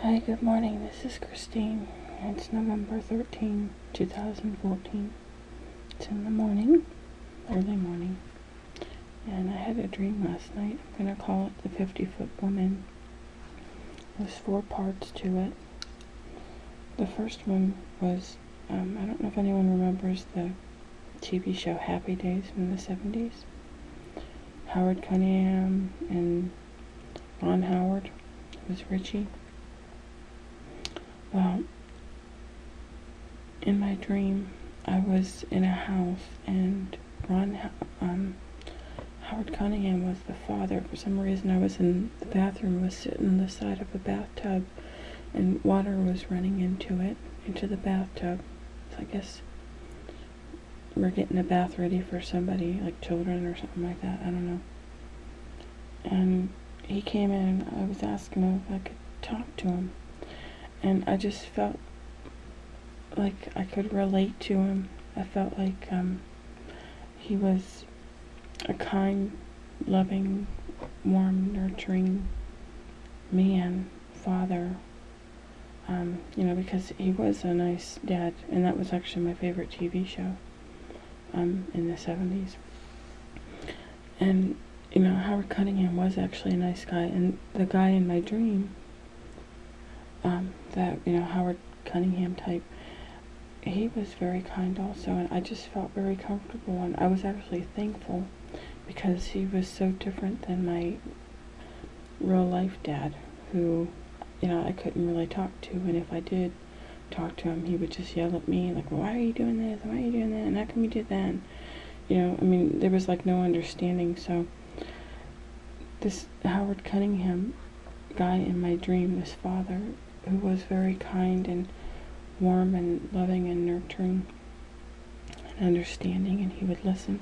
Hi, good morning. This is Christine. It's November 13, 2014. It's in the morning, early morning, and I had a dream last night. I'm going to call it the 50-foot woman. There's 4 parts to it. The first one was, I don't know if anyone remembers the TV show Happy Days from the 70s. Howard Cunningham and Ron Howard was Richie. Well, in my dream, I was in a house, and Howard Cunningham was the father. For some reason, I was in the bathroom, was sitting on the side of a bathtub, and water was running into the bathtub. So I guess we're getting a bath ready for somebody, like children or something like that. I don't know. And he came in, and I was asking him if I could talk to him. And I just felt like I could relate to him. I felt like he was a kind, loving, warm, nurturing man, father. Because he was a nice dad, and that was actually my favorite TV show in the 70s. And, Howard Cunningham was actually a nice guy, and the guy in my dream, that Howard Cunningham type, he was very kind also, and I just felt very comfortable, and I was actually thankful because he was so different than my real life dad, who I couldn't really talk to, and if I did talk to him, he would just yell at me like, why are you doing this, why are you doing that, and how come you did that? And, there was like no understanding. So this Howard Cunningham guy in my dream, this father, who was very kind and warm and loving and nurturing and understanding, and he would listen.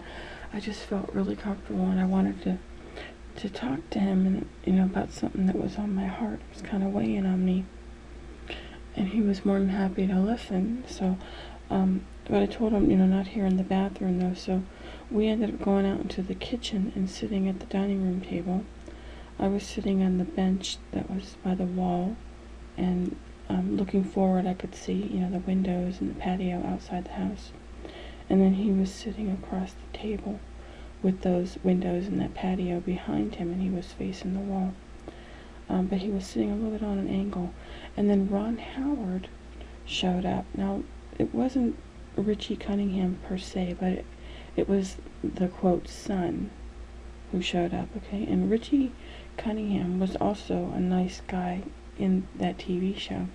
I just felt really comfortable, and I wanted to talk to him and about something that was on my heart. It was kind of weighing on me, and he was more than happy to listen. So but I told him not here in the bathroom though. So we ended up going out into the kitchen and sitting at the dining room table. I was sitting on the bench that was by the wall, and looking forward, I could see, the windows and the patio outside the house. And then he was sitting across the table with those windows and that patio behind him, and he was facing the wall. But he was sitting a little bit on an angle. And then Ron Howard showed up. Now, it wasn't Richie Cunningham per se, but it was the, quote, son who showed up, okay? And Richie Cunningham was also a nice guy in that TV show,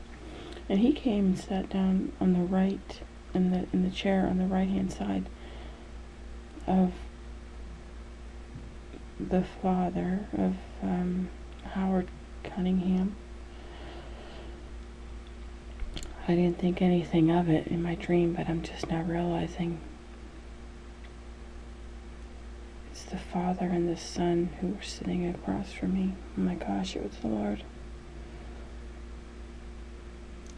and he came and sat down on the right, in the chair on the right hand side of the father of Howard Cunningham. I didn't think anything of it in my dream, but I'm just now realizing it's the father and the son who were sitting across from me. Oh my gosh, it was the Lord.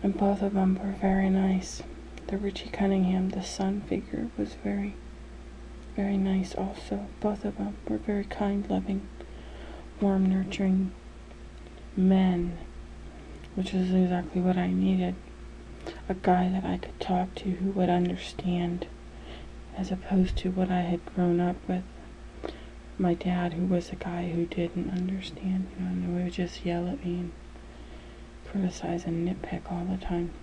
And both of them were very nice. The Richie Cunningham, the son figure, was very, very nice also. Both of them were very kind, loving, warm, nurturing men, which is exactly what I needed. A guy that I could talk to who would understand, as opposed to what I had grown up with. My dad, who was a guy who didn't understand, and he would just yell at me and criticize and nitpick all the time.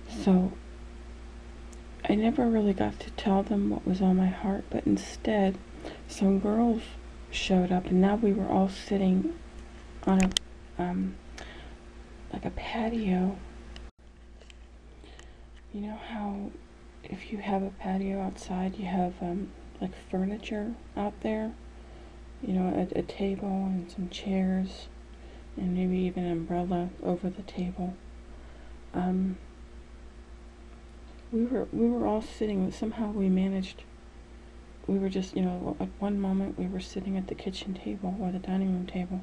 So I never really got to tell them what was on my heart, but instead some girls showed up, and now we were all sitting on a like a patio. You know how if you have a patio outside, you have like furniture out there, a table and some chairs and maybe even an umbrella over the table. We were all sitting. Somehow we managed. We were just, at one moment we were sitting at the kitchen table or the dining room table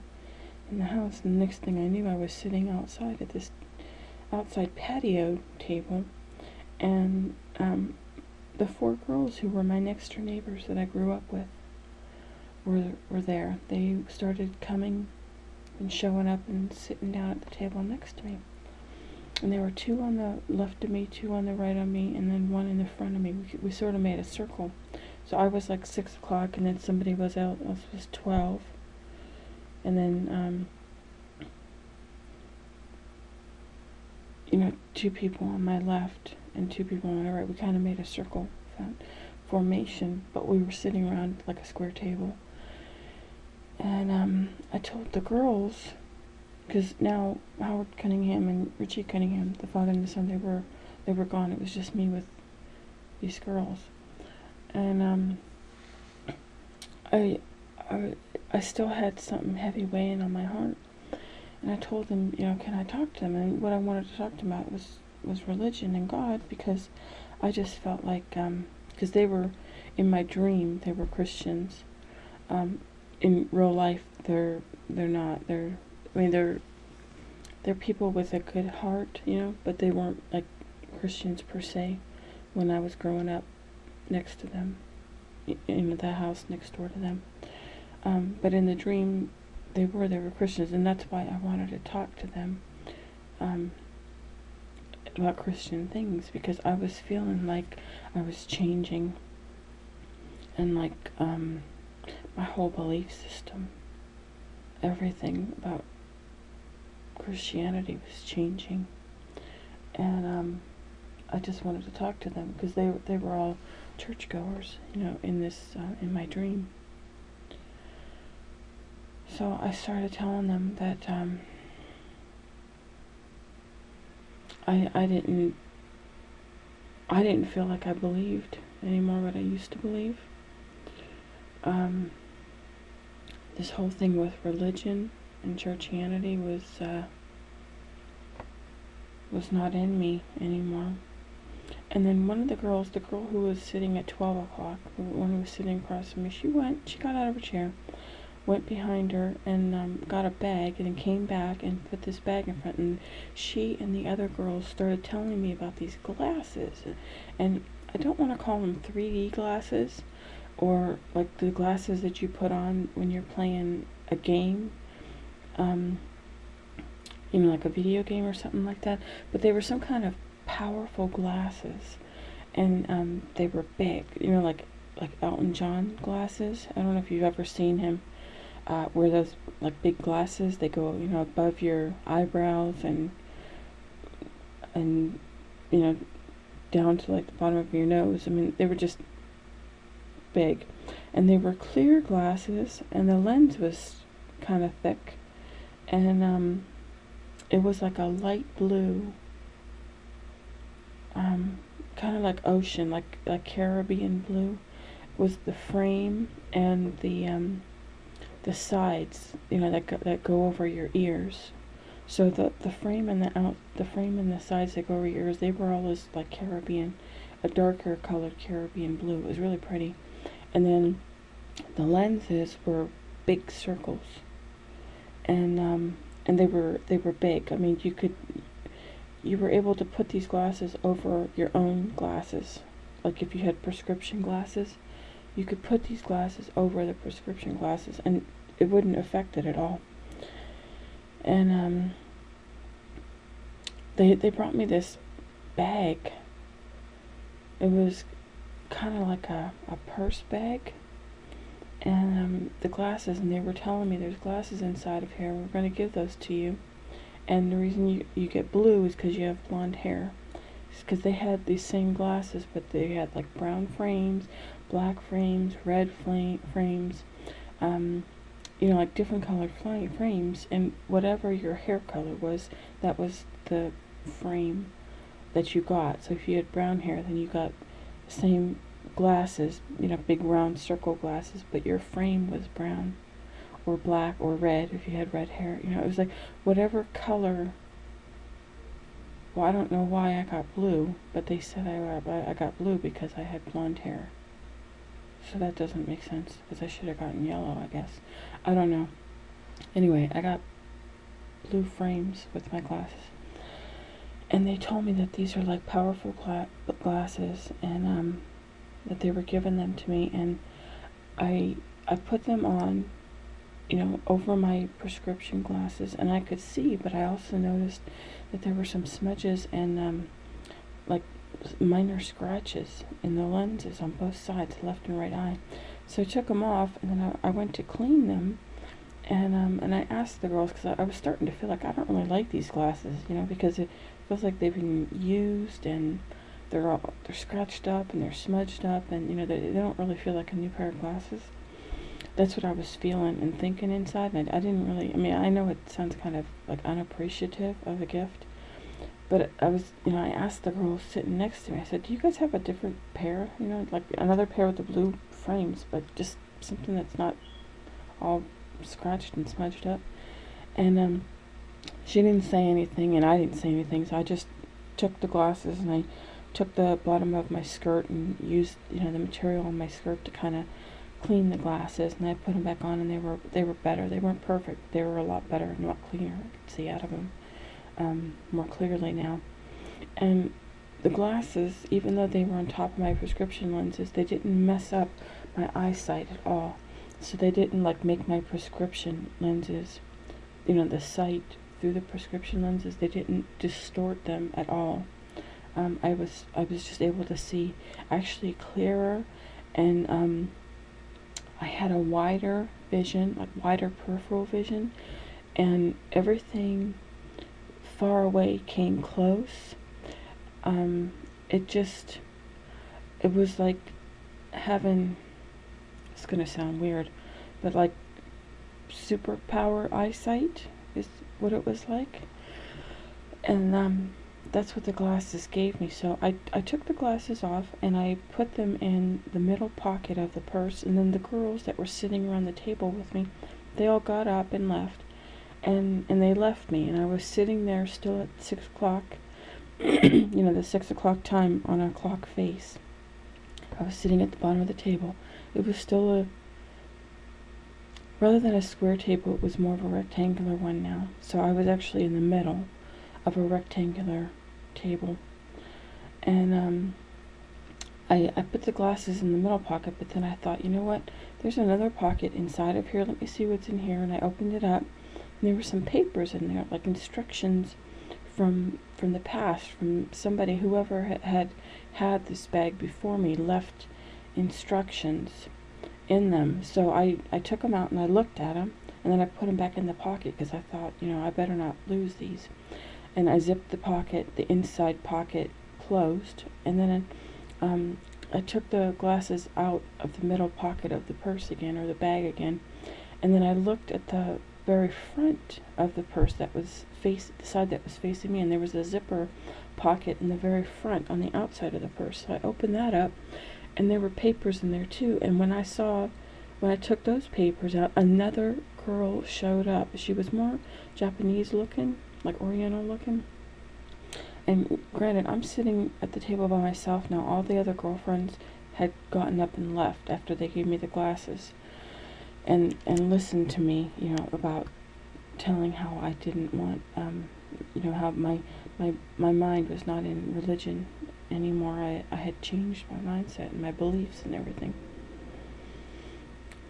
in the house, and the next thing I knew, I was sitting outside at this outside patio table, and the 4 girls who were my next door neighbors that I grew up with were there. They started coming been showing up and sitting down at the table next to me. And there were 2 on the left of me, 2 on the right of me, and then 1 in the front of me. We sort of made a circle. So I was like 6 o'clock, and then somebody else was 12. And then, 2 people on my left and 2 people on my right. We kind of made a circle formation, but we were sitting around like a square table. And I told the girls, because now Howard Cunningham and Richie Cunningham, the father and the son, they were gone. It was just me with these girls, and I still had something heavy weighing on my heart, and I told them, can I talk to them? And what I wanted to talk to them about was religion and God, because I just felt like, because they were in my dream, they were Christians. In real life, they're not. They're people with a good heart, but they weren't like Christians per se when I was growing up next to them, in the house next door to them. But in the dream, they were Christians, and that's why I wanted to talk to them about Christian things, because I was feeling like I was changing, and like my whole belief system, everything about Christianity was changing, and I just wanted to talk to them, because they were all churchgoers, in my dream. So I started telling them that I didn't feel like I believed anymore what I used to believe. This whole thing with religion and churchianity was not in me anymore. And then one of the girls, the girl who was sitting at 12 o'clock, the one who was sitting across from me, she got out of her chair, went behind her, and got a bag, and then came back and put this bag in front, and she and the other girls started telling me about these glasses, and I don't want to call them 3D glasses, or like the glasses that you put on when you're playing a game, like a video game or something like that, but they were some kind of powerful glasses, and they were big, like Elton John glasses. I don't know if you've ever seen him wear those like big glasses. They go, above your eyebrows and down to like the bottom of your nose. I mean, they were just big, and they were clear glasses, and the lens was kind of thick, and it was like a light blue, kind of like ocean, like Caribbean blue, was the frame, and the sides, that go over your ears. So the frame and the sides that go over your ears, they were all this like Caribbean, a darker colored Caribbean blue. It was really pretty. And then the lenses were big circles, and they were big. I mean, you were able to put these glasses over your own glasses. Like if you had prescription glasses, you could put these glasses over the prescription glasses, and it wouldn't affect it at all. And they brought me this bag. It was kind of like a purse bag, and the glasses, and they were telling me there's glasses inside of here, we're going to give those to you, and the reason you get blue is because you have blonde hair. It's because they had these same glasses, but they had like brown frames, black frames, red frames, like different colored frames, and whatever your hair color was, that was the frame that you got. So if you had brown hair, then you got the same glasses, big round circle glasses, but your frame was brown or black or red if you had red hair. It was like whatever color. Well, I don't know why I got blue, but they said I got blue because I had blonde hair. So that doesn't make sense, because I should have gotten yellow, I guess. I don't know. Anyway, I got blue frames with my glasses. And they told me that these are like powerful glasses, and that they were giving them to me, and I put them on, over my prescription glasses, and I could see, but I also noticed that there were some smudges and like minor scratches in the lenses on both sides, left and right eye. So I took them off, and then I went to clean them, and I asked the girls, because I was starting to feel like I don't really like these glasses, because it feels like they've been used, and they're scratched up and they're smudged up, and they don't really feel like a new pair of glasses. That's what I was feeling and thinking inside, and I didn't really, I know it sounds kind of like unappreciative of a gift, but I was, I asked the girl sitting next to me, I said, do you guys have a different pair, like another pair with the blue frames, but just something that's not all scratched and smudged up? And she didn't say anything, and I didn't say anything, so I just took the glasses, and I took the bottom of my skirt and used, the material on my skirt to kind of clean the glasses, and I put them back on, and they were better. They weren't perfect. They were a lot better and a lot cleaner. I could see out of them more clearly now. And the glasses, even though they were on top of my prescription lenses, they didn't mess up my eyesight at all. So they didn't make my prescription lenses, the sight through the prescription lenses, they didn't distort them at all. I was just able to see actually clearer, and I had a wider vision, wider peripheral vision, and everything far away came close. It was like having, it's gonna sound weird, but like superpower eyesight is what it was like. And that's what the glasses gave me. So I took the glasses off, and I put them in the middle pocket of the purse, and then the girls that were sitting around the table with me, they all got up and left, and they left me, and I was sitting there still at 6 o'clock, the 6 o'clock time on a clock face. I was sitting at the bottom of the table. It was still rather than a square table, it was more of a rectangular one now. So I was actually in the middle of a rectangular table, and I put the glasses in the middle pocket, but then I thought, you know what, there's another pocket inside of here, let me see what's in here. And I opened it up, and there were some papers in there, like instructions from the past, from somebody, whoever had this bag before me, left instructions in them. So I took them out, and I looked at them, and then I put them back in the pocket, because I thought, I better not lose these. And I zipped the pocket, the inside pocket closed, and then I took the glasses out of the middle pocket of the purse again, or the bag again, and then I looked at the very front of the purse that was the side that was facing me, and there was a zipper pocket in the very front on the outside of the purse. So I opened that up, and there were papers in there too. And when I took those papers out, another girl showed up. She was more Japanese looking, like Oriental looking. And granted, I'm sitting at the table by myself now. All the other girlfriends had gotten up and left after they gave me the glasses, and listened to me, about telling how I didn't want, how my mind was not in religion anymore. I had changed my mindset and my beliefs and everything.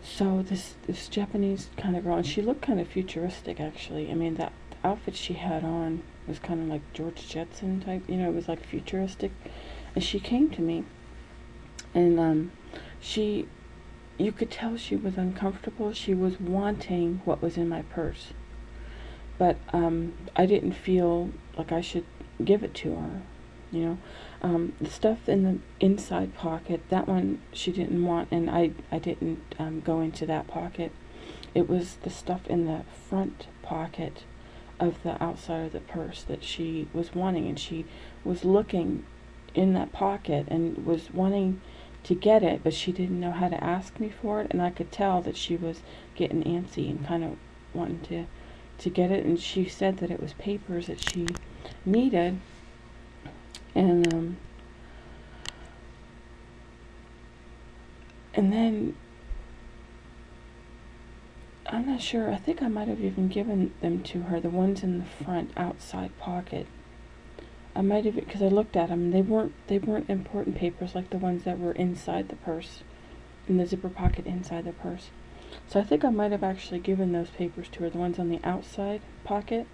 So this Japanese kind of girl, and she looked kind of futuristic, actually. That outfit she had on was kind of like George Jetson type, it was like futuristic. And she came to me, and you could tell she was uncomfortable. She was wanting what was in my purse, but I didn't feel like I should give it to her. The stuff in the inside pocket, that one she didn't want, and I didn't go into that pocket. It was the stuff in the front pocket of the outside of the purse that she was wanting, and she was looking in that pocket and was wanting to get it, but she didn't know how to ask me for it, and I could tell that she was getting antsy and kind of wanting to get it. And she said that it was papers that she needed, and then I'm not sure, I think I might have even given them to her, the ones in the front outside pocket. I might have, because I looked at them, they weren't important papers like the ones that were inside the purse, in the zipper pocket inside the purse. So I think I might have actually given those papers to her, the ones on the outside pocket.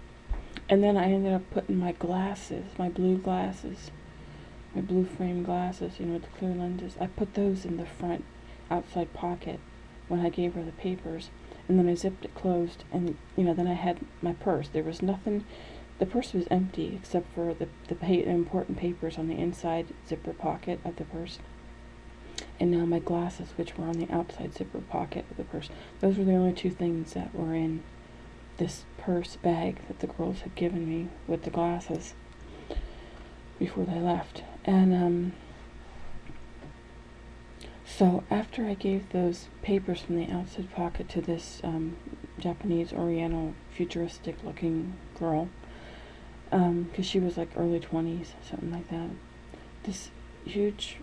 And then I ended up putting my glasses, my blue glasses, my blue frame glasses, with the clear lenses. I put those in the front outside pocket when I gave her the papers. And then I zipped it closed, and, then I had my purse. There was nothing, the purse was empty except for the important papers on the inside zipper pocket of the purse. And now my glasses, which were on the outside zipper pocket of the purse. Those were the only two things that were in this purse bag that the girls had given me with the glasses before they left. And so after I gave those papers from the outside pocket to this Japanese Oriental futuristic looking girl, because she was like early 20s, something like that, this huge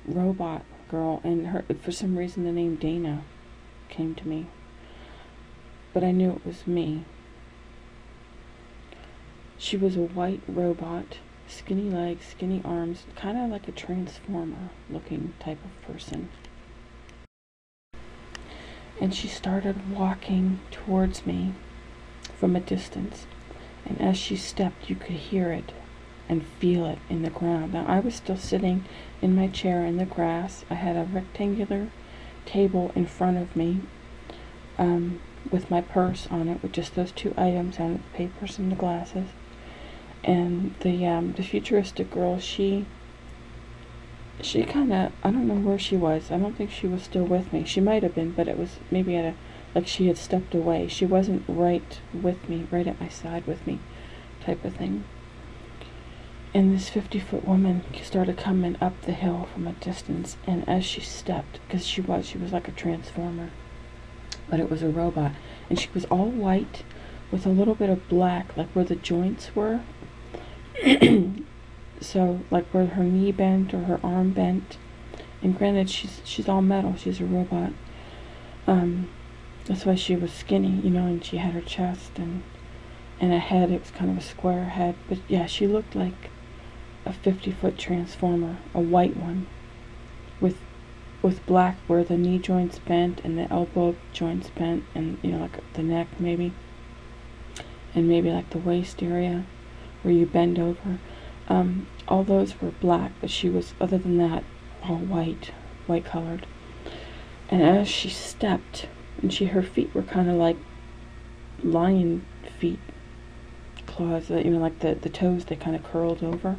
robot girl, and her, for some reason the name Dana came to me, but I knew it was me. She was a white robot, skinny legs, skinny arms, kind of like a transformer looking type of person. And she started walking towards me from a distance, and as she stepped you could hear it and feel it in the ground. Now I was still sitting in my chair in the grass. I had a rectangular table in front of me with my purse on it with just those two items on it, the papers and the glasses. And the futuristic girl, she kind of, I don't know where she was. I don't think she was still with me. She might have been, but it was maybe like she had stepped away. She wasn't right with me, right at my side with me type of thing. And this 50-foot woman started coming up the hill from a distance, and as she stepped, because she was like a transformer, but it was a robot, and she was all white with a little bit of black, like where the joints were. So, like where her knee bent or her arm bent. And granted, she's all metal. She's a robot. That's why she was skinny, and she had her chest and a head. It was kind of a square head. But yeah, she looked like a 50-foot transformer, a white one, with black where the knee joints bent and the elbow joints bent, and like the neck maybe, and maybe like the waist area where you bend over. All those were black, but she was, other than that, all white colored. And as she stepped, and her feet were kind of like lion feet, claws, like the toes, they kind of curled over.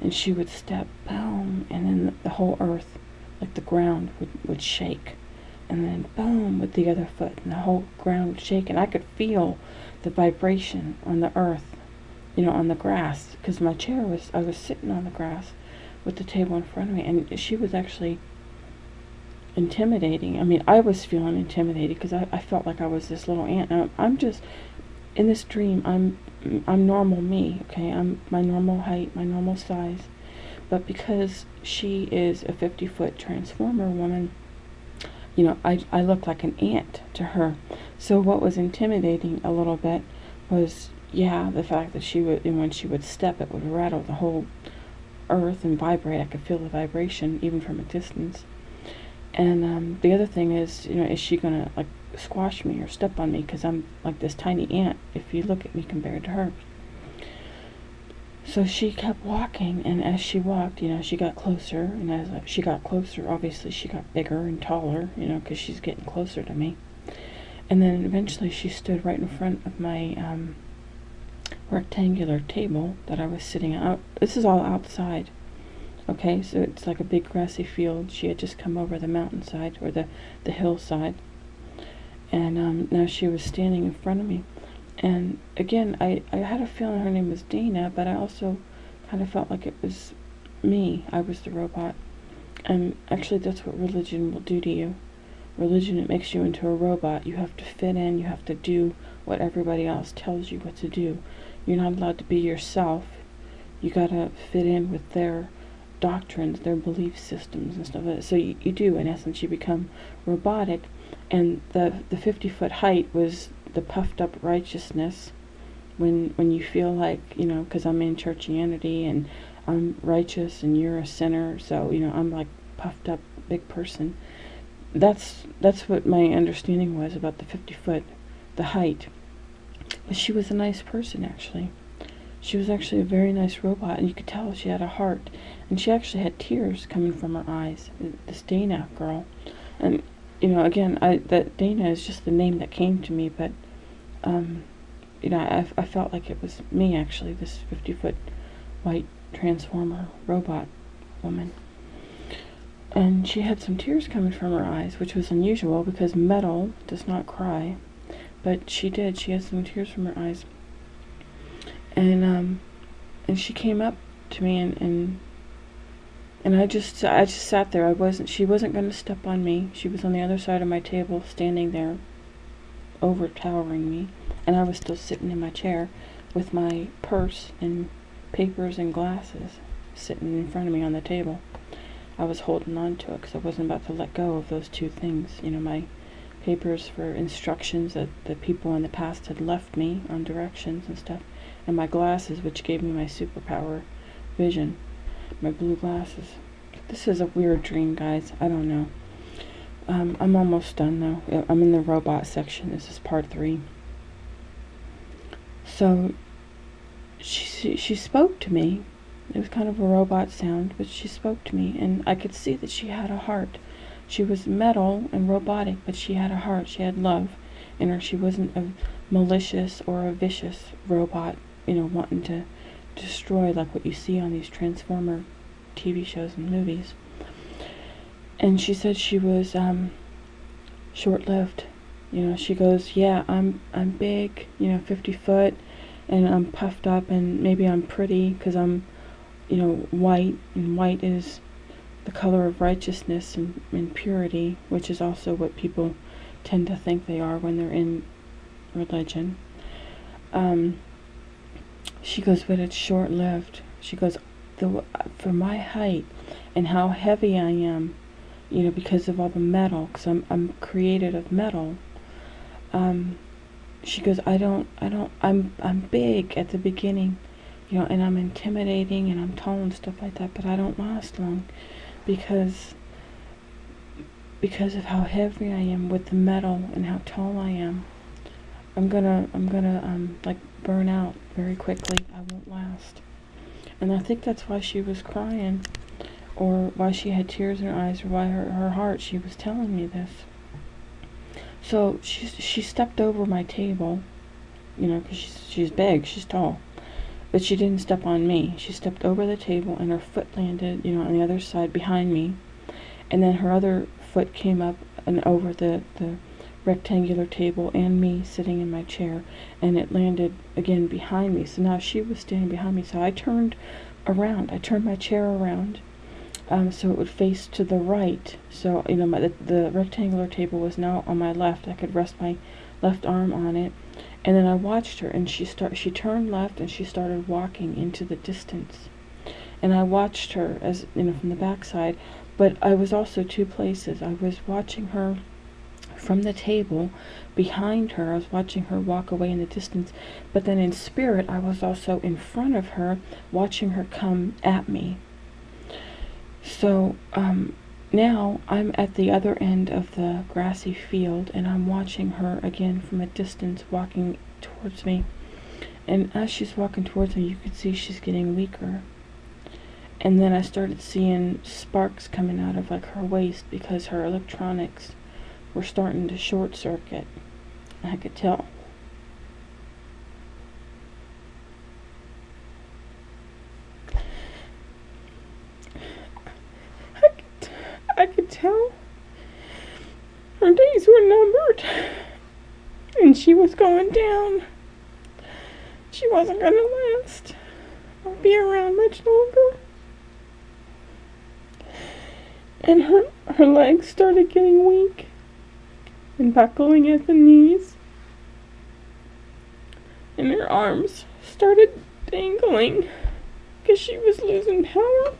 And she would step, boom, and then the whole earth, like the ground, would shake. And then boom with the other foot, and the whole ground would shake. And I could feel the vibration on the earth, on the grass, because my chair I was sitting on the grass with the table in front of me, and she was actually intimidating. I mean, I was feeling intimidated because I felt like I was this little ant. I'm just, in this dream, I'm normal me, okay? I'm my normal height, my normal size. But because she is a 50-foot transformer woman, I look like an ant to her. So what was intimidating a little bit was, the fact that she would, when she would step, it would rattle the whole earth and vibrate. I could feel the vibration even from a distance. And the other thing is, is she gonna like squash me or step on me, because I'm like this tiny ant if you look at me compared to her. So she kept walking, and as she walked, she got closer, and as she got closer, obviously she got bigger and taller, because she's getting closer to me. And then eventually she stood right in front of my rectangular table that I was sitting at. This is all outside. Okay, so it's like a big grassy field. She had just come over the mountainside, or the hillside. And now she was standing in front of me. And again, I had a feeling her name was Dana, but I also kind of felt like it was me. I was the robot. And actually, that's what religion will do to you. Religion, it makes you into a robot. You have to fit in. You have to do what everybody else tells you what to do. You're not allowed to be yourself. You gotta fit in with their doctrines, their belief systems and stuff like that. So you do, in essence, you become robotic. And the 50-foot height was the puffed up righteousness, when you feel like, because I'm in churchianity and I'm righteous and you're a sinner, so I'm like puffed up big person. that's what my understanding was about the 50 foot, the height. But she was a nice person, actually. She was actually a very nice robot, and you could tell she had a heart. And she actually had tears coming from her eyes. This Dana girl, and again, that Dana is just the name that came to me, but I felt like it was me, actually, this 50-foot white transformer robot woman. And she had some tears coming from her eyes, which was unusual because metal does not cry. But she did. She had some tears from her eyes. And she came up to me and I just sat there. She wasn't going to step on me. She was on the other side of my table, standing there, overtowering me. And I was still sitting in my chair with my purse and papers and glasses sitting in front of me on the table. I was holding on to it because I wasn't about to let go of those two things. My papers for instructions that the people in the past had left me on directions and stuff, and my glasses, which gave me my superpower vision, my blue glasses. This is a weird dream, guys. I don't know. I'm almost done though. I'm in the robot section. This is part 3. So she spoke to me. It was kind of a robot sound, but she spoke to me, and I could see that she had a heart. She was metal and robotic, but she had a heart. She had love in her. She wasn't a malicious or a vicious robot, wanting to destroy like what you see on these Transformer TV shows and movies. And she said she was short-lived. She goes, yeah, I'm big, 50 foot, and I'm puffed up, and maybe I'm pretty because I'm, white, and white is the color of righteousness and purity, which is also what people tend to think they are when they're in religion. She goes, but it's short-lived. She goes, for my height and how heavy I am, because of all the metal, because I'm created of metal. She goes, I'm big at the beginning, and I'm intimidating and I'm tall and stuff like that, but I don't last long because of how heavy I am with the metal and how tall I am. I'm gonna like burn out very quickly. I won't last. And I think that's why she was crying, or why she had tears in her eyes, or why her heart, she was telling me this. So she stepped over my table, because she's big, she's tall. But she didn't step on me. She stepped over the table, and her foot landed, on the other side behind me. And then her other foot came up and over the rectangular table and me sitting in my chair, and it landed again behind me. So now she was standing behind me. So I turned around. I turned my chair around so it would face to the right. So, the rectangular table was now on my left. I could rest my left arm on it. And then I watched her, and she turned left, and she started walking into the distance. And I watched her as, from the backside. But I was also two places. I was watching her from the table behind her. I was watching her walk away in the distance. But then in spirit, I was also in front of her, watching her come at me. So now I'm at the other end of the grassy field, and I'm watching her again from a distance walking towards me. And as she's walking towards me, you could see she's getting weaker. And then I started seeing sparks coming out of her waist because her electronics were starting to short circuit. I could tell. I could tell her days were numbered, and she was going down. She wasn't going to last or be around much longer. And her legs started getting weak and buckling at the knees, and her arms started dangling because she was losing power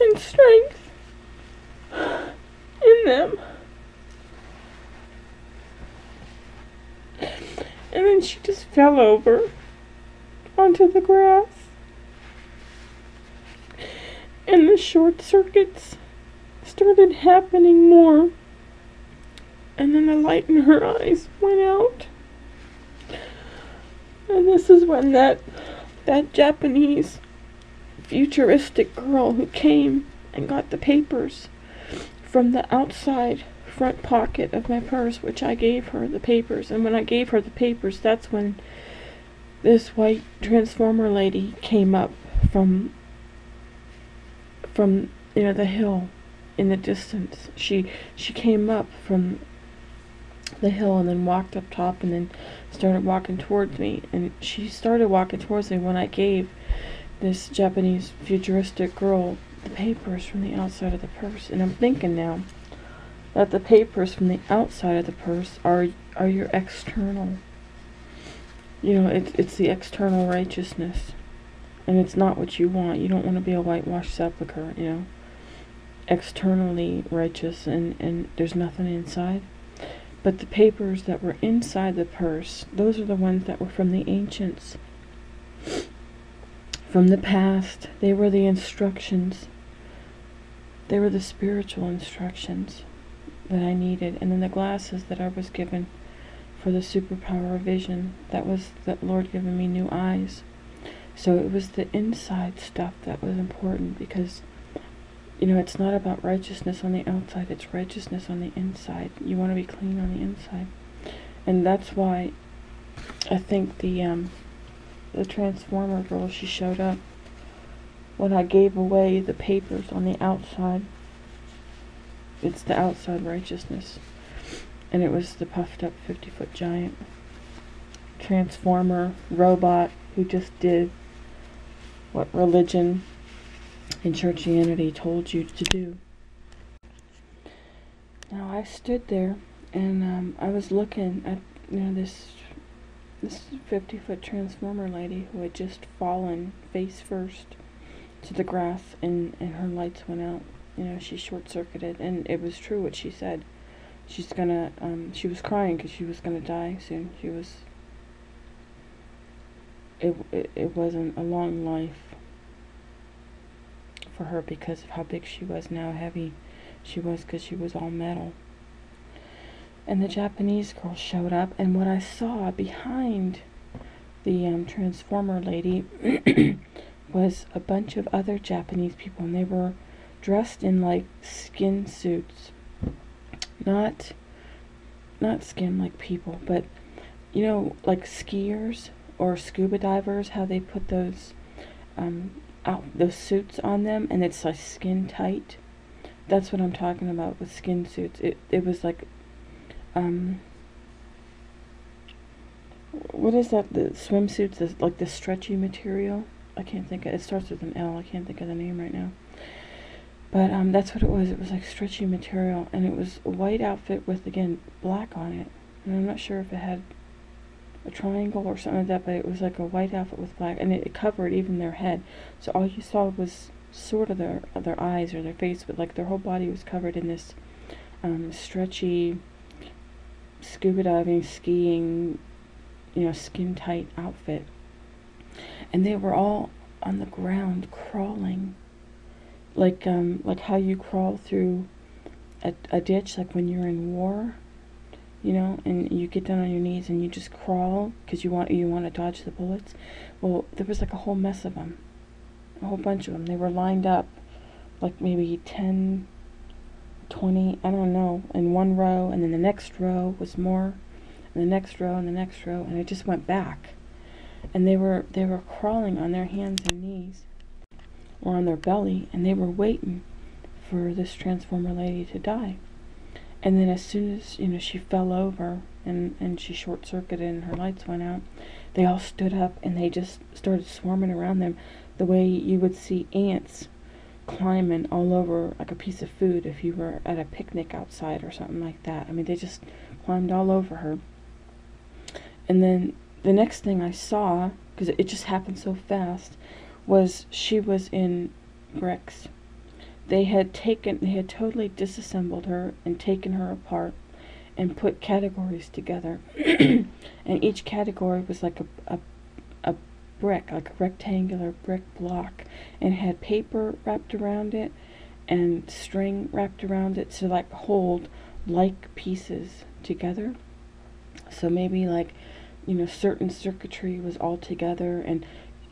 and strength in them. And then she just fell over onto the grass, and the short circuits started happening more. And then the light in her eyes went out. And this is when that Japanese futuristic girl who came and got the papers from the outside front pocket of my purse, which I gave her the papers. And when I gave her the papers, that's when this white transformer lady came up from the hill in the distance. She came up from the hill and then walked up top and then started walking towards me. And she started walking towards me when I gave this Japanese futuristic girl the papers from the outside of the purse. And I'm thinking now that the papers from the outside of the purse are your external. It's the external righteousness. And it's not what you want. You don't want to be a whitewashed sepulcher, externally righteous and there's nothing inside. But the papers that were inside the purse, those are the ones that were from the ancients, from the past. They were the instructions. They were the spiritual instructions that I needed. And then the glasses that I was given for the superpower of vision, that was the Lord giving me new eyes. So it was the inside stuff that was important, because it's not about righteousness on the outside, it's righteousness on the inside. You want to be clean on the inside. And that's why I think the transformer girl, she showed up when I gave away the papers on the outside. It's the outside righteousness. And it was the puffed up 50-foot giant transformer robot who just did what religion and churchianity told you to do. Now I stood there and I was looking at this 50-foot transformer lady who had just fallen face first to the grass, and her lights went out. She short-circuited, and it was true what she said. She was crying because she was gonna die soon. It wasn't a long life for her because of how big she was, now heavy she was, because she was all metal. And the Japanese girl showed up, and what I saw behind the transformer lady was a bunch of other Japanese people, and they were dressed in like skin suits. Not skin like people, but like skiers or scuba divers, how they put those those suits on them, and it's like skin tight. That's what I'm talking about with skin suits. It was like what is that? The swimsuits, like the stretchy material. I can't think of it. It starts with an L. I can't think of the name right now. But that's what it was. It was like stretchy material, and it was a white outfit with, again, black on it. And I'm not sure if it had a triangle or something like that, but it was like a white outfit with black, and it covered even their head. So all you saw was sort of their eyes or their face, but like their whole body was covered in this stretchy scuba diving, skiing, skin tight outfit. And they were all on the ground crawling, like how you crawl through a ditch, like when you're in war, and you get down on your knees and you just crawl because you want to dodge the bullets. Well, there was like a whole mess of them, a whole bunch of them. They were lined up like maybe 10, 20, I don't know, in one row, and then the next row was more, and the next row, and the next row, and it just went back. And they were crawling on their hands and knees, or on their belly, and they were waiting for this transformer lady to die. And then as soon as, she fell over and she short-circuited and her lights went out, they all stood up and they just started swarming around them the way you would see ants climbing all over like a piece of food if you were at a picnic outside or something like that. I mean, they just climbed all over her. And then the next thing I saw, because it just happened so fast, was she was in bricks. They had totally disassembled her and taken her apart and put categories together. And each category was like a brick, like a rectangular brick block, and had paper wrapped around it, and string wrapped around it to like hold like pieces together. So maybe like, certain circuitry was all together, and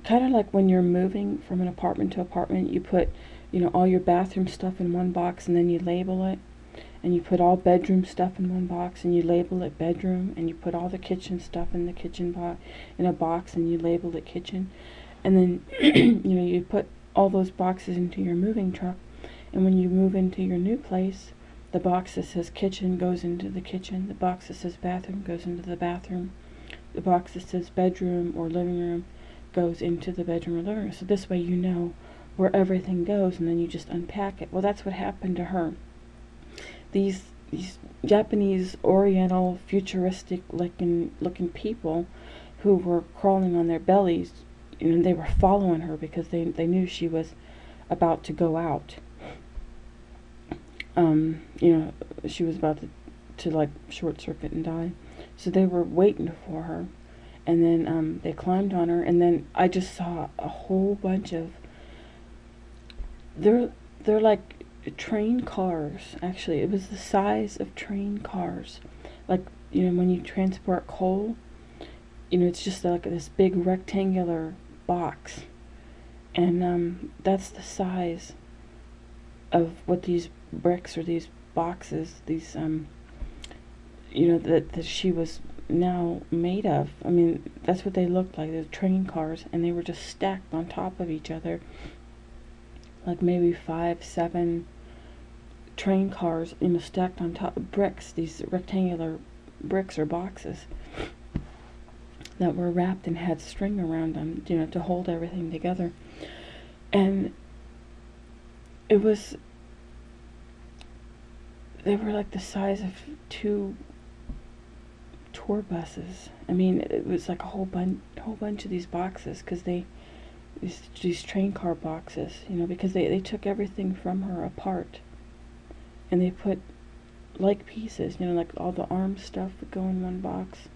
kind of like when you're moving from an apartment to apartment, you put, all your bathroom stuff in one box and then you label it, and you put all bedroom stuff in one box and you label it bedroom, and you put all the kitchen stuff in the kitchen box in a box and you label it kitchen, and then you put all those boxes into your moving truck, and when you move into your new place, the box that says kitchen goes into the kitchen, the box that says bathroom goes into the bathroom, the box that says bedroom or living room goes into the bedroom or living room. So this way you know where everything goes, and then you just unpack it. Well, that's what happened to her. These Japanese Oriental futuristic looking people who were crawling on their bellies, they were following her because they knew she was about to go out. She was about to like short circuit and die. So they were waiting for her, and then they climbed on her, and then I just saw a whole bunch of, they're like train cars. Actually, it was the size of train cars. Like, when you transport coal, it's just like this big rectangular box, and that's the size of what these bricks or these boxes, these that she was now made of. I mean, that's what they looked like. They're train cars, and they were just stacked on top of each other, like maybe 5, 7 train cars, stacked on top of bricks, these rectangular bricks or boxes that were wrapped and had string around them, to hold everything together. And they were like the size of 2 tour buses. I mean, it was like a whole bunch of these boxes, because these train car boxes, because they took everything from her apart, and they put like pieces, like all the arm stuff would go in one box,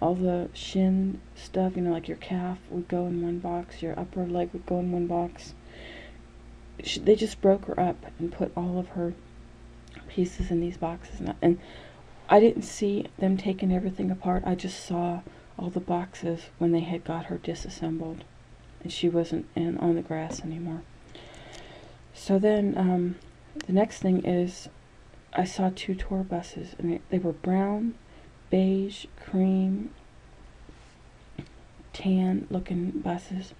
all the shin stuff, like your calf would go in one box, your upper leg would go in one box. They just broke her up and put all of her pieces in these boxes, and I didn't see them taking everything apart. I just saw all the boxes when they had got her disassembled, and she wasn't on the grass anymore. So then the next thing is, I saw 2 tour buses, and they were brown, beige, cream, tan looking buses,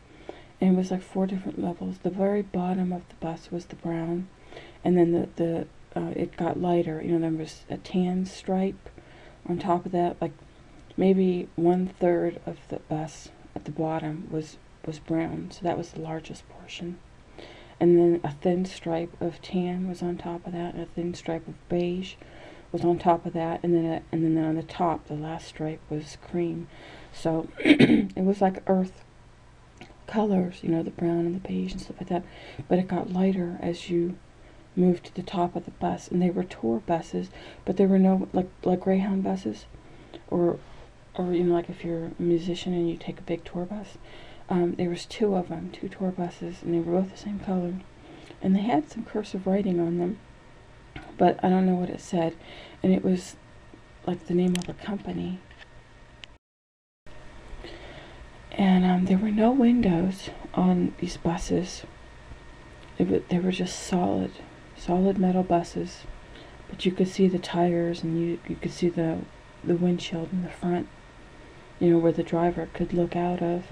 and it was like 4 different levels. The very bottom of the bus was the brown, and then it got lighter. There was a tan stripe on top of that, like maybe 1/3 of the bus at the bottom was brown, so that was the largest portion. And then a thin stripe of tan was on top of that, and a thin stripe of beige was on top of that, and then on the top, the last stripe was cream. So it was like earth colors, the brown and the beige and stuff like that. But it got lighter as you moved to the top of the bus, and they were tour buses, but there were no like Greyhound buses, or like if you're a musician and you take a big tour bus. There was 2 of them, 2 tour buses, and they were both the same color, and they had some cursive writing on them, but I don't know what it said, and it was like the name of a company. And there were no windows on these buses. They were just solid metal buses, but you could see the tires, and you could see the windshield in the front, where the driver could look out of.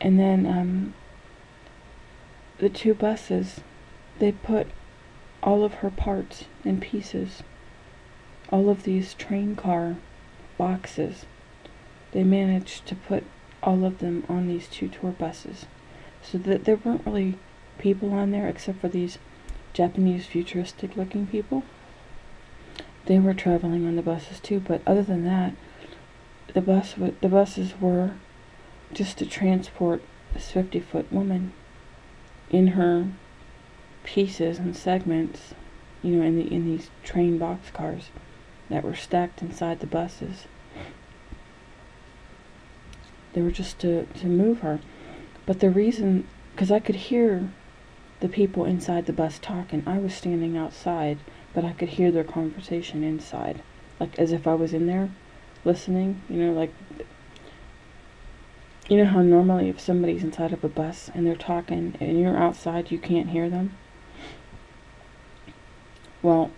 And then the 2 buses, they put all of her parts and pieces, all of these train car boxes, they managed to put all of them on these 2 tour buses, so that there weren't really people on there except for these Japanese futuristic looking people. They were traveling on the buses too, but other than that, the buses were just to transport this 50-foot woman in her pieces and segments, in these train box cars that were stacked inside the buses. They were just to move her. But the reason, because I could hear the people inside the bus talking. I was standing outside, but I could hear their conversation inside, like as if I was in there listening. Like, you know how normally if somebody's inside of a bus and they're talking and you're outside, you can't hear them? Well,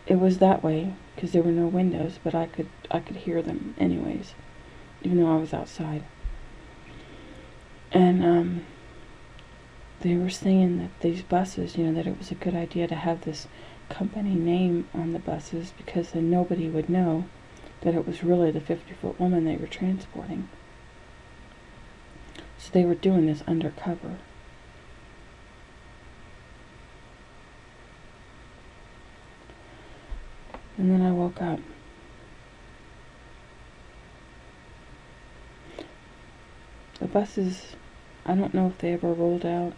it was that way because there were no windows, but I could hear them anyways, even though I was outside. And they were saying that these buses, that it was a good idea to have this company name on the buses because then nobody would know that it was really the 50-foot woman they were transporting. So they were doing this undercover. And then I woke up. The buses, I don't know if they ever rolled out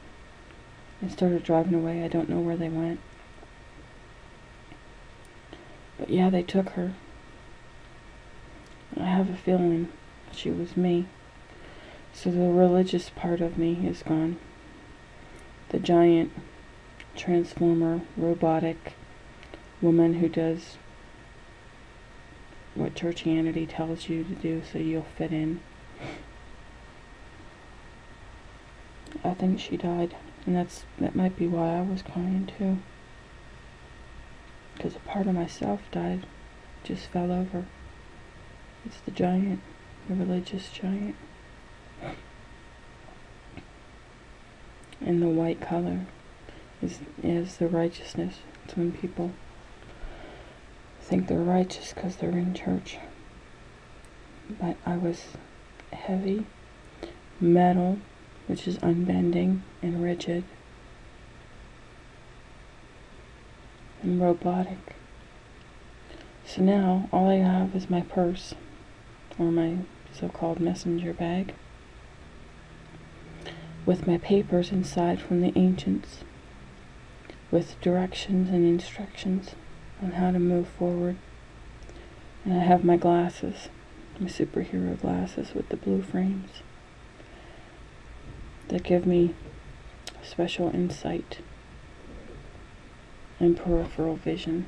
and started driving away. I don't know where they went. But yeah, they took her. I have a feeling she was me. So the religious part of me is gone. The giant transformer, robotic woman who does what churchianity tells you to do so you'll fit in. I think she died, and that might be why I was crying too. Because a part of myself died, just fell over. It's the giant, the religious giant. And the white color is the righteousness. It's when people think they're righteous because they're in church. But I was heavy, metal, which is unbending and rigid, and robotic. So now all I have is my purse, or my so-called messenger bag, with my papers inside from the ancients, with directions and instructions on how to move forward. And I have my glasses, my superhero glasses with the blue frames, that give me special insight and peripheral vision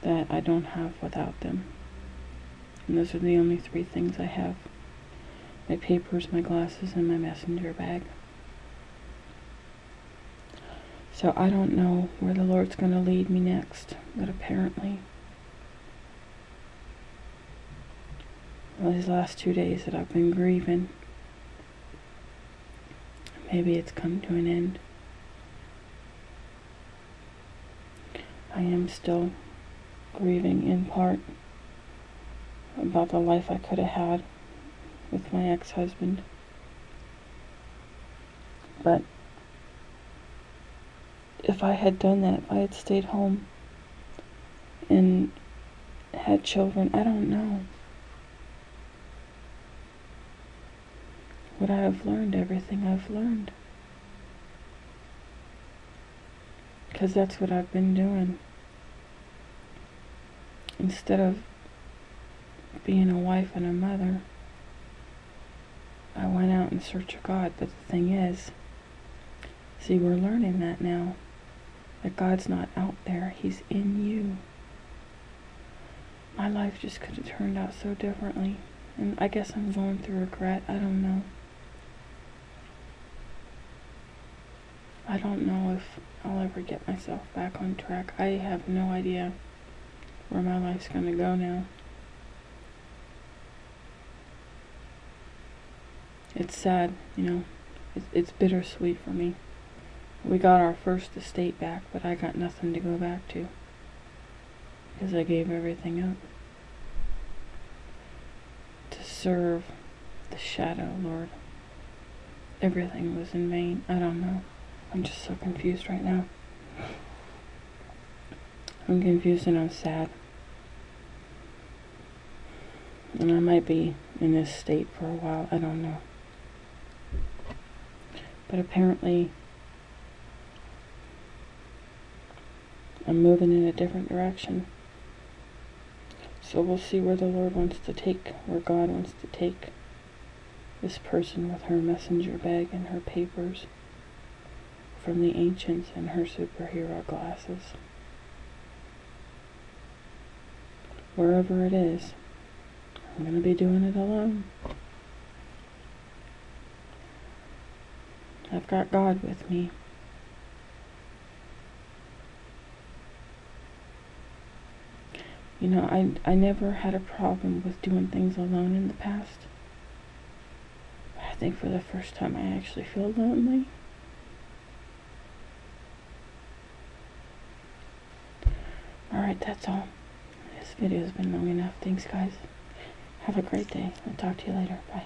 that I don't have without them. And those are the only 3 things I have: my papers, my glasses, and my messenger bag. So I don't know where the Lord's going to lead me next, but apparently these last 2 days that I've been grieving, maybe it's come to an end. I am still grieving in part about the life I could have had with my ex-husband. But if I had done that, if I had stayed home and had children, I don't know. Would I have learned everything I've learned? Because that's what I've been doing. Instead of being a wife and a mother, I went out in search of God. But the thing is, see, we're learning that now. That God's not out there, He's in you. My life just could have turned out so differently. And I guess I'm going through regret. I don't know. I don't know if I'll ever get myself back on track. I have no idea where my life's going to go now. It's sad, it's bittersweet for me. We got our first estate back, but I got nothing to go back to because I gave everything up to serve the shadow, Lord. Everything was in vain. I don't know. I'm just so confused right now. I'm confused and I'm sad. And I might be in this state for a while. I don't know. But apparently I'm moving in a different direction. So we'll see where the Lord wants to take, where God wants to take this person with her messenger bag and her papers from the ancients in her superhero glasses. Wherever it is, I'm going to be doing it alone. I've got God with me. You know, I never had a problem with doing things alone in the past. But I think for the first time I actually feel lonely. Alright, that's all. This video has been long enough. Thanks, guys. Have a great day. I'll talk to you later. Bye.